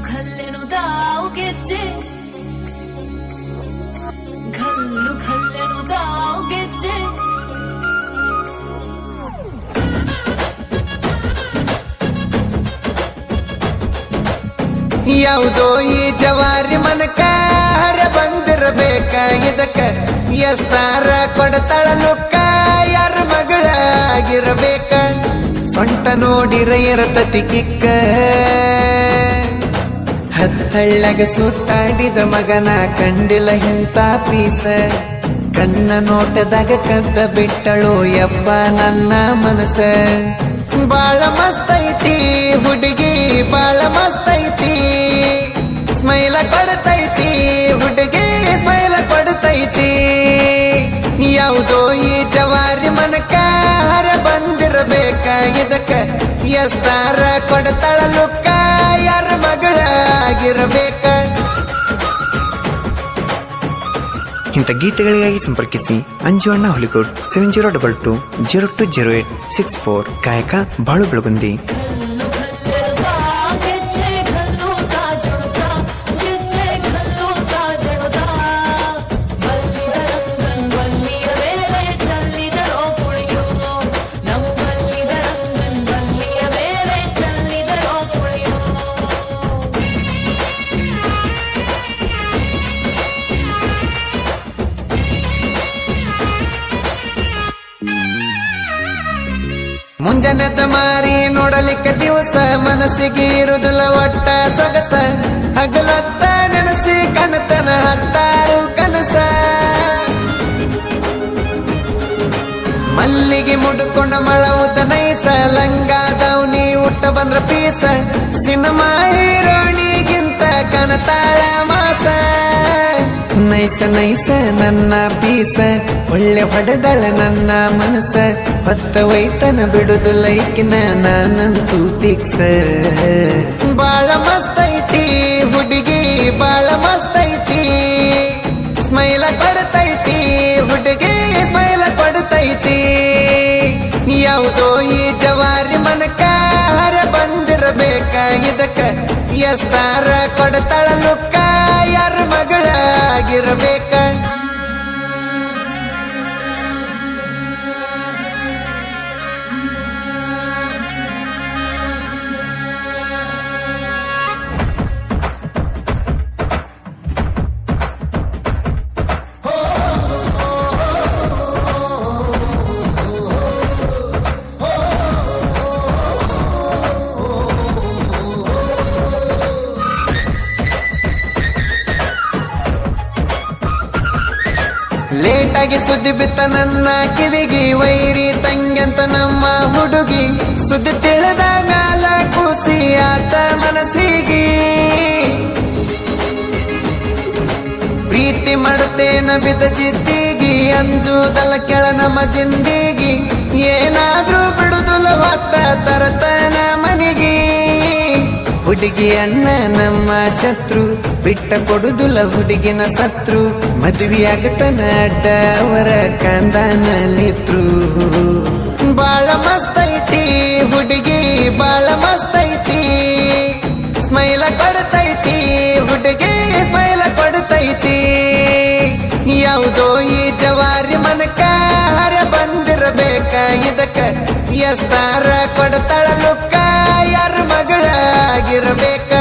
ಘಲ್ಲೆನು ದಾವು ಗೆಜ್ಜೆ ಘಲ್ಲೆನು ದಾವು ಗೆಜ್ಜೆ ಯಾವುದೋ ಈ ಜವಾರಿ ಮನಕ ಹರ ಬಂದಿರಬೇಕ ಇದಕ್ಕ ಎಷ್ಟಾರ ಕೊಡತಾಳ ಲುಕ್ಕ ಯಾರ ಮಗಳ ಆಗಿರಬೇಕ ಸೊಂಟ ನೋಡಿರ ಇರತತಿ ಕಿಕ್ಕ ಹತ್ತಳ್ಳಗ ಸುತ್ತಾಡಿದ ಮಗನ ಕಂಡಿಲ್ಲ ಇಂತ ಪೀಸ ಕಣ್ಣ ನೋಟದಾಗ ಕದ್ದ ಬಿಟ್ಟಳು ಯಪ್ಪ ನನ್ನ ಮನಸ ಬಾಳ ಮಸ್ತ್ ಐತಿ ಹುಡುಗಿ ಬಾಳ ಮಸ್ತ್ ಐತಿ ಸ್ಮೈಲ ಕೊಡ್ತೈತಿ ಹುಡುಗಿ ಸ್ಮೈಲ ಕೊಡ್ತೈತಿ ಯಾವುದೋ ಈ ಜವಾರಿ ಮನಕ ಹರ ಬಂದಿರಬೇಕ ಇದಕ್ಕ ಎಷ್ಟಾರ ಕೊಡ್ತಾಳ ಲುಕ್ಕ ಯಾರ ಮಗಳ ಆಗಿರಬೇಕ ಇಂಥ ಗೀತೆಗಳಿಗಾಗಿ ಸಂಪರ್ಕಿಸಿ ಅಂಜುವಣ್ಣ ಹುಲಿಕೋಟ್ 7022020864 ಗಾಯಕ ಬಾಳು ಬೆಳಗುಂದಿ. ಮುಂಜಾನೆದ ಮಾರಿ ನೋಡಲಿಕ್ಕ ದಿವಸ ಮನಸ್ಸಿಗೆ ಇರುದಿಲ್ಲ ಒಟ್ಟ ಸೊಗಸ ಹಗಲತ್ತ ನೆನಸಿ ಕಣತನ ಹತ್ತಾರು ಕನಸ ಮಲ್ಲಿಗೆ ಮುಡ್ಕೊಂಡ ಮಳವುದ ನೈಸ ಲಂಗಾದವ್ನಿ ಉಟ್ಟ ಬಂದ್ರ ಪೀಸ ಸಿನಿಮಾ ಹೀರೋಣಿಗಿಂತ ಕನತಾಳ ಮಾಸ ನೈಸ ನೈಸ ನನ್ನ ಪೀಸ ಒಳ್ಳೆ ಹೊಡೆದಳ ನನ್ನ ಮನಸ ಹೊತ್ತ ವೈತನ ಬಿಡುದು ಲೈಕಿನ ನಾನಂತೂ ಫಿಕ್ಸ ಬಾಳ ಮಸ್ತ್ ಐತಿ ಹುಡುಗಿ ಬಾಳ ಮಸ್ತ್ ಐತಿ ಸ್ಮೈಲ ಕೊಡ್ತೈತಿ ಹುಡುಗಿ ಸ್ಮೈಲ ಕೊಡ್ತೈತಿ ಯಾವುದೋ ಈ ಜವಾರಿ ಮನಕ ಹರ ಬಂದಿರಬೇಕ ಇದಕ್ಕ ಎಷ್ಟಾರ ಕೊಡ್ತಾಳ ಲುಕ್ಕ ಯಾರ ಮಗಳ ಆಗಿರಬೇಕ ಲೇಟಾಗಿ ಸುದ್ದಿ ಬಿತ್ತ ನನ್ನ ಕಿವಿಗಿ ವೈರಿ ತಂಗ್ಯಂತ ನಮ್ಮ ಹುಡುಗಿ ಸುದ್ದಿ ತಿಳಿದ ಮ್ಯಾಲ ಕೂಸಿ ಆತ ಮನಸ್ಸಿಗಿ ಪ್ರೀತಿ ಮಾಡ್ತೇನ ಬಿದ್ದ ಜಿದ್ದಿಗಿ ಅಂಜುದಲ್ಲ ಕೆಳ ನಮ್ಮ ಜಿಂದಿಗಿ ಏನಾದ್ರೂ ಬಿಡುದುಲ ಹೊತ್ತ ತರತನ ಮನಿಗಿ ಹುಡುಗಿ ಅಣ್ಣ ನಮ್ಮ ಶತ್ರು ಬಿಟ್ಟ ಕೊಡುದುಲ ಹುಡುಗಿನ ಸತ್ರು ಮದುವೆಯಾಗತನ ಅಡ್ಡ ಅವರ ಕಂದನಲ್ಲಿತ್ರು ಬಾಳ ಮಸ್ತ್ ಐತಿ ಹುಡುಗಿ ಬಾಳ ಮಸ್ತ್ ಐತಿ ಸ್ಮೈಲ ಕೊಡ್ತೈತಿ ಹುಡುಗಿ ಸ್ಮೈಲ ಕೊಡ್ತೈತಿ ಯಾವುದೋ ಈ ಜವಾರಿ ಮನಕ ಹರ ಬಂದಿರಬೇಕ ಇದಕ್ಕ ಎಷ್ಟಾರ ಕೊಡ್ತಾಳ ಲುಕ್ಕ ಯಾರ ಮಗಳ ಆಗಿರಬೇಕ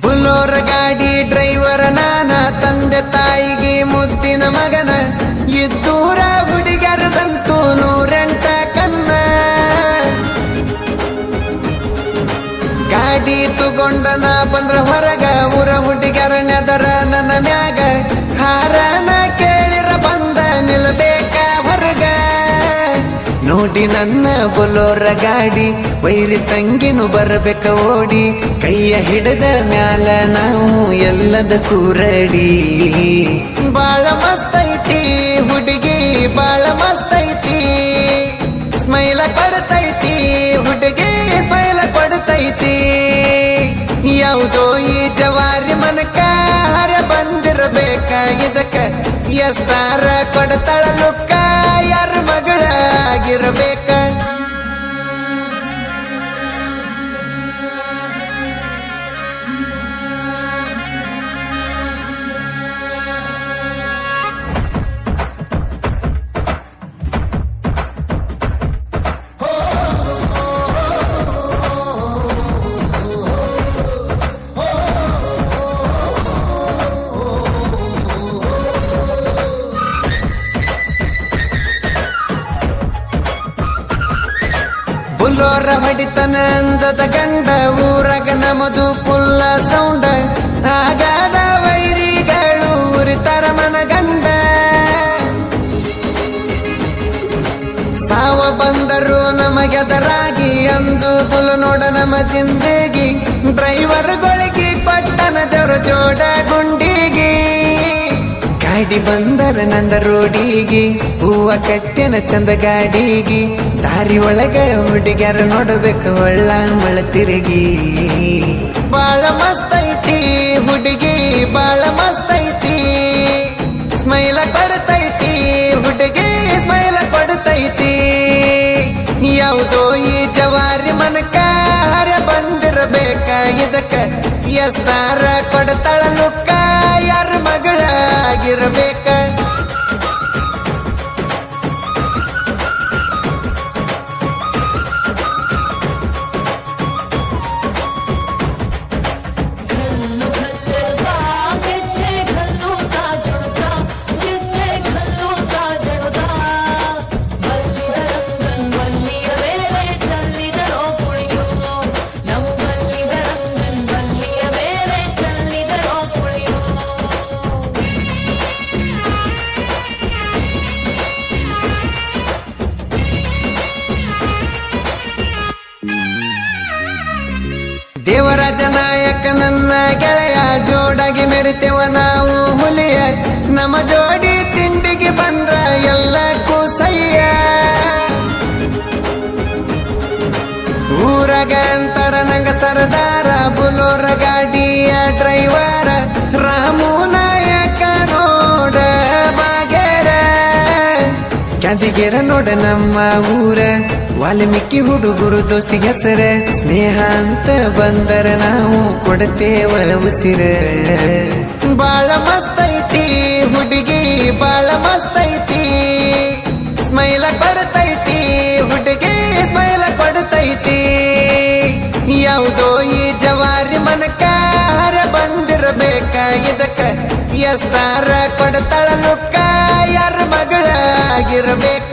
ಬುಲೋರ ಗಾಡಿ ಡ್ರೈವರ್ ನಾನ ತಂದೆ ತಾಯಿಗೆ ಮುದ್ದಿನ ಮಗನ ಇದ್ದೂರ ಹುಡುಗರದಂತೂ 108 ಕನ್ನ ಗಾಡಿ ತಗೊಂಡನ ಬಂದ್ರ ಹೊರಗ ಊರ ಹುಡುಗರ ನೆದರ ನನ್ನ ಮ್ಯಾಗ ಹಾರನ ಕೇಳಿರ ಬಂದ ನಿಲ್ಬೇಕ ಹೊರಗ ನನ್ನ ಬೊಲೋರ ಗಾಡಿ ವೈರಿ ತಂಗಿನು ಬರಬೇಕ ಓಡಿ ಕೈಯ ಹಿಡದ ಮ್ಯಾಲ ನಾವು ಎಲ್ಲದಕ್ಕೂ ರೆಡಿ ಬಾಳ ಮಸ್ತ್ ಐತಿ ಹುಡುಗಿ ಬಾಳ ಮಸ್ತ್ ಐತಿ ಸ್ಮೈಲ ಕೊಡ್ತೈತಿ ಹುಡುಗಿ ಸ್ಮೈಲ ಕೊಡ್ತೈತಿ ಯಾವುದೋ ಈ ಜವಾರಿ ಮನಕ ಹರ ಬಂದಿರಬೇಕ ಇದಕ್ಕ ಎಷ್ಟಾರ ಕೊಡ್ತಾಳ ಲುಕ್ಕ ಯಾರ ಮಗಳಾಗಿರ್ಬೇಕ ಬುಲ್ಲೋರ ಹೊಡಿತನ ಅಂದದ ಗಂಡ ಊರಾಗ ನಮದು ಪುಲ್ಲ ಸೌಂಡ ಆಗಾದ ವೈರಿಗಳು ಉರಿತರ ಮನಗಂಡ ಸಾವ ಬಂದರು ನಮಗೆದರಾಗಿ ಅಂಜುದುಲು ನೋಡ ನಮ್ಮ ಜಿಂದಗಿ ಡ್ರೈವರ್ಗಳಿಗೆ ಪಟ್ಟಣ ದೇವ್ರ ಜೋಡ ಗುಂಡಿಗಿ ಗಾಡಿ ಬಂದರ ನಂದ ರೋಡಿಗಿ ಹೂವ ಕಟ್ಟೆನ ಚಂದ ಗಾಡಿಗಿ ದಾರಿ ಒಳಗ ಹುಡುಗ್ಯಾರ ನೋಡಬೇಕು ಒಳ್ಳ ಮಳ ತಿರುಗಿ ಬಾಳ ಮಸ್ತ್ ಐತಿ ಹುಡುಗಿ ಬಾಳ ಮಸ್ತ್ ಐತಿ ಸ್ಮೈಲ ಕೊಡ್ತೈತಿ ಹುಡುಗಿ ಸ್ಮೈಲ ಕೊಡ್ತೈತಿ ಯಾವುದೋ ಈ ಜವಾರಿ ಮನಕ ಹರ ಬಂದಿರಬೇಕ ಇದಕ್ಕ ಎಷ್ಟಾರ ಕೊಡ್ತಾಳ ಲುಕ್ಕ ಯಾರ ಮಗಳಾಗಿರ್ಬೇಕ ದೇವರಾಜ ನಾಯಕ ನನ್ನ ಗೆಳೆಯ ಜೋಡಾಗಿ ಮೆರಿತೆವ ನಾವು ಹುಲಿಯ ನಮ್ಮ ಜೋಡಿ ತಿಂಡಿಗೆ ಬಂದ್ರ ಎಲ್ಲಕ್ಕೂ ಸಯ್ಯ ಊರಾಗ ಅಂತರ ನಂಗ ಸರದಾರ ಬುಲೋರ ಗಾಡಿಯ ಡ್ರೈವರ ರಾಮು ನಾಯಕ ನೋಡ ಬಾಗೇರ ಕ್ಯಾಂದಿಗೆರ ನೋಡ ನಮ್ಮ ಊರ ವಾಲ್ಮೀಕಿ ಹುಡುಗರು ದೋಸ್ತಿ ಹೆಸರ ಸ್ನೇಹ ಅಂತ ಬಂದರ ನಾವು ಕೊಡ್ತೇವ ಉಸಿರ ಬಾಳ ಮಸ್ತ್ ಐತಿ ಹುಡುಗಿ ಬಾಳ ಮಸ್ತ್ ಐತಿ ಸ್ಮೈಲ ಕೊಡ್ತೈತಿ ಹುಡುಗಿ ಸ್ಮೈಲ ಕೊಡ್ತೈತಿ ಯಾವುದೋ ಈ ಜವಾರಿ ಮನಕ ಹರ ಬಂದಿರಬೇಕ ಇದಕ್ಕ ಎಷ್ಟಾರ ಕೊಡ್ತಾಳ ಲುಕ್ಕ ಯಾರ ಮಗಳಾಗಿರ್ಬೇಕ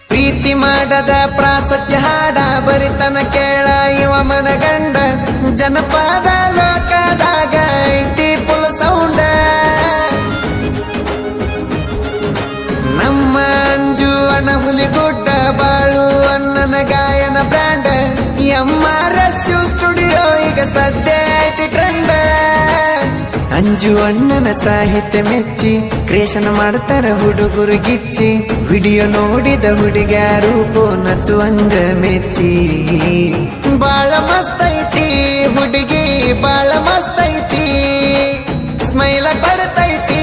ಪ್ರೀತಿ ಮಾಡದ ಪ್ರಾಸಚ್ಯ ಹಾಡ ಬರಿತನ ಕೇಳ ಇವ ಮನಗಂಡ ಜನಪದ ಲೋಕದಾಗ ಐತಿ ಪುಲ್ ಸೌಂಡ ನಮ್ಮ ಅಂಜು ಅಣ್ಣ ಹುಲಿಗುಡ್ಡ ಬಾಳು ಅನ್ನನ ಗಾಯನ ಬ್ರ್ಯಾಂಡ್ MRS ಸ್ಟುಡಿಯೋ ಈಗ ಸದ್ಯ ಐತಿ ಟ್ರೆಂಡ್ ಅಂಜು ಅಣ್ಣನ ಸಾಹಿತ್ಯ ಮೆಚ್ಚಿ ಕ್ರಿಯೇಷನ್ ಮಾಡ್ತಾರ ಹುಡುಗರು ಗಿಚ್ಚಿ ವಿಡಿಯೋ ನೋಡಿದ ಹುಡುಗ್ಯಾರು ನಚ್ಚುವಂಗ ಮೆಚ್ಚಿ ಬಾಳ ಮಸ್ತ್ ಐತಿ ಹುಡುಗಿ ಬಾಳ ಮಸ್ತ್ ಐತಿ ಸ್ಮೈಲ ಕೊಡ್ತೈತಿ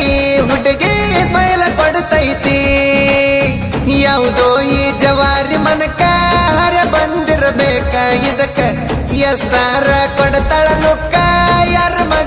ಹುಡುಗಿ ಸ್ಮೈಲ ಕೊಡ್ತೈತಿ ಯಾವುದೋ ಈ ಜವಾರಿ ಮನಕ ಹರ ಬಂದಿರಬೇಕ ಇದಕ್ಕ ಎಷ್ಟಾರ ಕೊಡ್ತಾಳ ಲುಕ್ಕ ಯಾರ ಮಗ